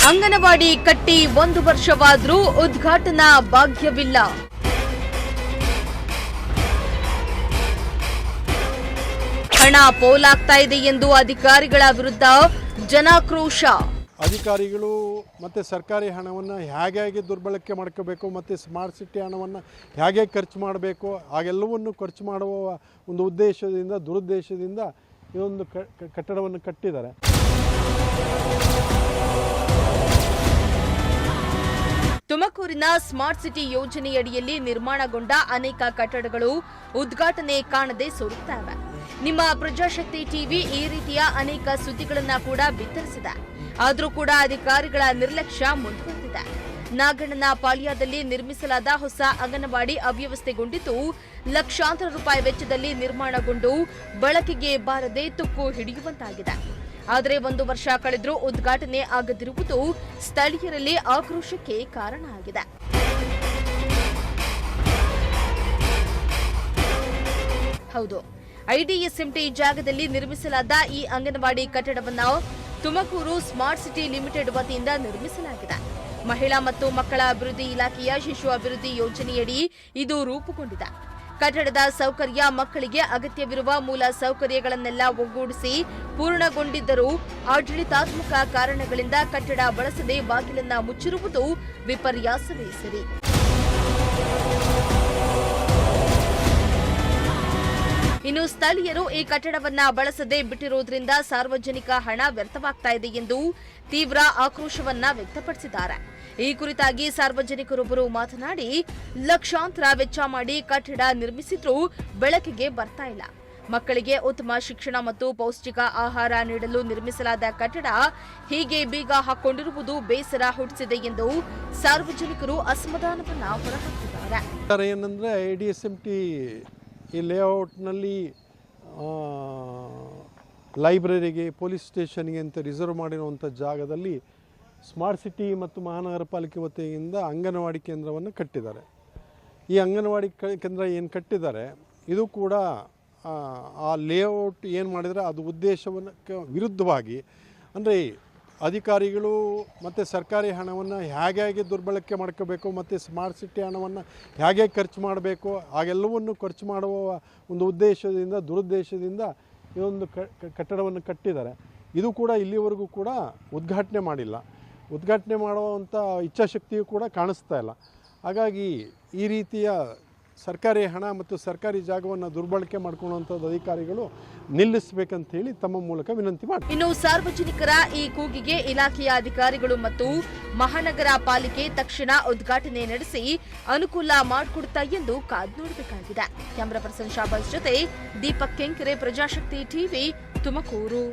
ಅಂಗನವಾಡಿ ಕಟ್ಟಿ 1 ವರ್ಷವಾದರೂ ಉದ್ಘಾಟನಾ ಭಾಗ್ಯವಿಲ್ಲ. ಹಣ ಪೋಲಾಗ್ತಾ ಇದೆ ಎಂದು ಅಧಿಕಾರಿಗಳ ವಿರುದ್ಧ ಜನಾಕ್ರೋಶ. ಅಧಿಕಾರಿಗಳು ಮತ್ತು ಸರ್ಕಾರಿ ಹಣವನ್ನು ಹೇಗೆ ದುರ್ಬಳಕೆ ಮಾಡ್ಕೋಬೇಕು ಮತ್ತು ಸ್ಮಾರ್ಟ್ ಸಿಟಿ ಹಣವನ್ನು ಹೇಗೆ ಖರ್ಚು ಮಾಡಬೇಕು ಹಾಗೆಲ್ಲವನ್ನು ಖರ್ಚು ಮಾಡುವ ಒಂದು ಉದ್ದೇಶದಿಂದ ದುರುದ್ದೇಶದಿಂದ ಈ ಒಂದು ಕಟ್ಟಡವನ್ನು ಕಟ್ಟಿದ್ದಾರೆ. ತುಮಕೂರಿನ ಸ್ಮಾರ್ಟ್ ಸಿಟಿ ಯೋಜನೆಯಡಿಯಲ್ಲಿ ನಿರ್ಮಾಣಗೊಂಡ ಅನೇಕ ಕಟ್ಟಡಗಳು ಉದ್ಘಾಟನೆ ಕಾಣದೆ ಸೋರುತ್ತವೆ. ನಿಮ್ಮ ಪ್ರಜಾಶಕ್ತಿ ಟಿವಿ ಈ ರೀತಿಯ ಅನೇಕ ಸುದ್ದಿಗಳನ್ನ ಕೂಡ ಬಿತ್ತರಿಸಿದೆ. ಆದರೂ ಕೂಡ ಅಧಿಕಾರಿಗಳ ನಿರ್ಲಕ್ಷ್ಯ ಮುಂದುವರೆದಿದೆ. ನಾಗಣ್ಣನ ಪಾಳ್ಯದಲ್ಲಿ ನಿರ್ಮಿಸಲಾದ ಹೊಸ ಅಂಗನವಾಡಿ ಅವ್ಯವಸ್ಥೆಗೊಂಡಿದ್ದು, ಲಕ್ಷಾಂತರ ರೂಪಾಯಿ ವೆಚ್ಚದಲ್ಲಿ ನಿರ್ಮಾಣಗೊಂಡು ಬಳಕೆಗೆ ಬಾರದೆ ತುಕ್ಕು ಹಿಡಿಯುವಂತಾಗಿದೆ. ಆದರೆ 1 ವರ್ಷ ಕಳೆದರೂ ಉದ್ಘಾಟನೆ ಆಗದಿರುವುದು ಸ್ಥಳೀಯರಲ್ಲಿ ಆಕ್ರೋಶಕ್ಕೆ ಕಾರಣ ಆಗಿದೆ. ಹೌದು, ಐಡಿಎಸ್ಎಂಟಿ ಜಾಗದಲ್ಲಿ ನಿರ್ಮಿಸಲಾದ ಈ ಅಂಗನವಾಡಿ ಕಟ್ಟಡವನ್ನು ತುಮಕೂರು ಸ್ಮಾರ್ಟ್ ಸಿಟಿ ಲಿಮಿಟೆಡ್ ವತಿಯಿಂದ ನಿರ್ಮಿಸಲಾಗಿದೆ. ಮಹಿಳಾ ಮತ್ತು ಮಕ್ಕಳ ಅಭಿವೃದ್ಧಿ ಇಲಾಖೆಯ ಶಿಶು ಅಭಿವೃದ್ಧಿ ಯೋಜನೆಯಡಿ ಇದು ರೂಪುಗೊಂಡಿದೆ. ಕಟ್ಟಡದ ಸೌಕರ್ಯ ಮಕ್ಕಳಿಗೆ ಅಗತ್ಯವಿರುವ ಮೂಲ ಸೌಕರ್ಯಗಳನ್ನೆಲ್ಲ ಒಗ್ಗೂಡಿಸಿ ಪೂರ್ಣಗೊಂಡಿದ್ದರೂ ಆಡಳಿತಾತ್ಮಕ ಕಾರಣಗಳಿಂದ ಕಟ್ಟಡ ಬಳಸದೆ ಬಾಗಿಲನ್ನ ಮುಚ್ಚಿರುವುದು ವಿಪರ್ಯಾಸವೇ ಸರಿ. ಇನ್ನು ಸ್ಥಳೀಯರು ಈ ಕಟ್ಟಡವನ್ನ ಬಳಸದೆ ಬಿಟ್ಟಿರುವುದರಿಂದ ಸಾರ್ವಜನಿಕ ಹಣ ವ್ಯರ್ಥವಾಗ್ತಾ ಇದೆ ಎಂದು ತೀವ್ರ ಆಕ್ರೋಶವನ್ನ ವ್ಯಕ್ತಪಡಿಸಿದ್ದಾರೆ. ಈ ಕುರಿತಾಗಿ ಸಾರ್ವಜನಿಕರೊಬ್ಬರು ಮಾತನಾಡಿ, ಲಕ್ಷಾಂತರ ವೆಚ್ಚ ಮಾಡಿ ಕಟ್ಟಡ ನಿರ್ಮಿಸಿದ್ರೂ ಬೆಳಕಿಗೆ ಬರ್ತಾ ಇಲ್ಲ. ಮಕ್ಕಳಿಗೆ ಉತ್ತಮ ಶಿಕ್ಷಣ ಮತ್ತು ಪೌಷ್ಟಿಕ ಆಹಾರ ನೀಡಲು ನಿರ್ಮಿಸಲಾದ ಕಟ್ಟಡ ಹೀಗೆ ಬೀಗ ಹಾಕೊಂಡಿರುವುದು ಬೇಸರ ಹುಟ್ಟಿಸಿದೆ ಎಂದು ಸಾರ್ವಜನಿಕರು ಅಸಮಾಧಾನವನ್ನ ಹೊರಹಾಕಿದ್ದಾರೆ. ಏನಂದ್ರೆ ಐಡಿಎಸ್ಎಂಟಿ ಈ ಲೇಔಟ್ನಲ್ಲಿ ಲೈಬ್ರರಿಗೆ, ಪೊಲೀಸ್ ಸ್ಟೇಷನ್ಗೆ ಅಂತ ರಿಸರ್ವ್ ಮಾಡಿರುವಂಥ ಜಾಗದಲ್ಲಿ ಸ್ಮಾರ್ಟ್ ಸಿಟಿ ಮತ್ತು ಮಹಾನಗರ ಪಾಲಿಕೆ ವತಿಯಿಂದ ಅಂಗನವಾಡಿ ಕೇಂದ್ರವನ್ನು ಕಟ್ಟಿದ್ದಾರೆ. ಈ ಅಂಗನವಾಡಿ ಕೇಂದ್ರ ಏನು ಕಟ್ಟಿದ್ದಾರೆ ಇದು ಕೂಡ ಆ ಲೇಔಟ್ ಏನು ಮಾಡಿದರೆ ಅದು ಉದ್ದೇಶವನ್ನು ವಿರುದ್ಧವಾಗಿ, ಅಂದರೆ ಅಧಿಕಾರಿಗಳು ಮತ್ತು ಸರ್ಕಾರಿ ಹಣವನ್ನು ಹೇಗೆ ದುರ್ಬಳಕೆ ಮಾಡ್ಕೋಬೇಕು ಮತ್ತು ಸ್ಮಾರ್ಟ್ ಸಿಟಿ ಹಣವನ್ನು ಹೇಗೆ ಖರ್ಚು ಮಾಡಬೇಕು ಹಾಗೆಲ್ಲವನ್ನು ಖರ್ಚು ಮಾಡುವ ಒಂದು ಉದ್ದೇಶದಿಂದ ದುರುದ್ದೇಶದಿಂದ ಈ ಒಂದು ಕಟ್ಟಡವನ್ನು ಕಟ್ಟಿದ್ದಾರೆ. ಇದು ಕೂಡ ಇಲ್ಲಿವರೆಗೂ ಕೂಡ ಉದ್ಘಾಟನೆ ಮಾಡಿಲ್ಲ. ಉದ್ಘಾಟನೆ ಮಾಡುವಂಥ ಇಚ್ಛಾಶಕ್ತಿಯೂ ಕೂಡ ಕಾಣಿಸ್ತಾ ಇಲ್ಲ. ಹಾಗಾಗಿ ಈ ರೀತಿಯ ಸರ್ಕಾರಿ ಹಣ ಮತ್ತು ಸರ್ಕಾರಿ ಜಾಗವನ್ನು ದುರ್ಬಳಕೆ ಮಾಡಿಕೊಳ್ಳುವಂಥದ್ದು ಅಧಿಕಾರಿಗಳು ನಿಲ್ಲಿಸಬೇಕಂತ ಹೇಳಿ ತಮ್ಮ ಮೂಲಕ ವಿನಂತಿ ಮಾಡ್ತಾರೆ. ಇನ್ನು ಸಾರ್ವಜನಿಕರ ಈ ಕೂಗಿಗೆ ಇಲಾಖೆಯ ಅಧಿಕಾರಿಗಳು ಮತ್ತು ಮಹಾನಗರ ಪಾಲಿಕೆ ತಕ್ಷಣ ಉದ್ಘಾಟನೆ ನಡೆಸಿ ಅನುಕೂಲ ಮಾಡಿಕೊಡುತ್ತಾ ಎಂದು ಕಾದು ನೋಡಬೇಕಾಗಿದೆ. ಕ್ಯಾಮರಾ ಪರ್ಸನ್ ಶಾಬಾಜ್ ಜೊತೆ ದೀಪಕ್ ಕೆಂಕೆರೆ, ಪ್ರಜಾಶಕ್ತಿ ಟಿವಿ, ತುಮಕೂರು.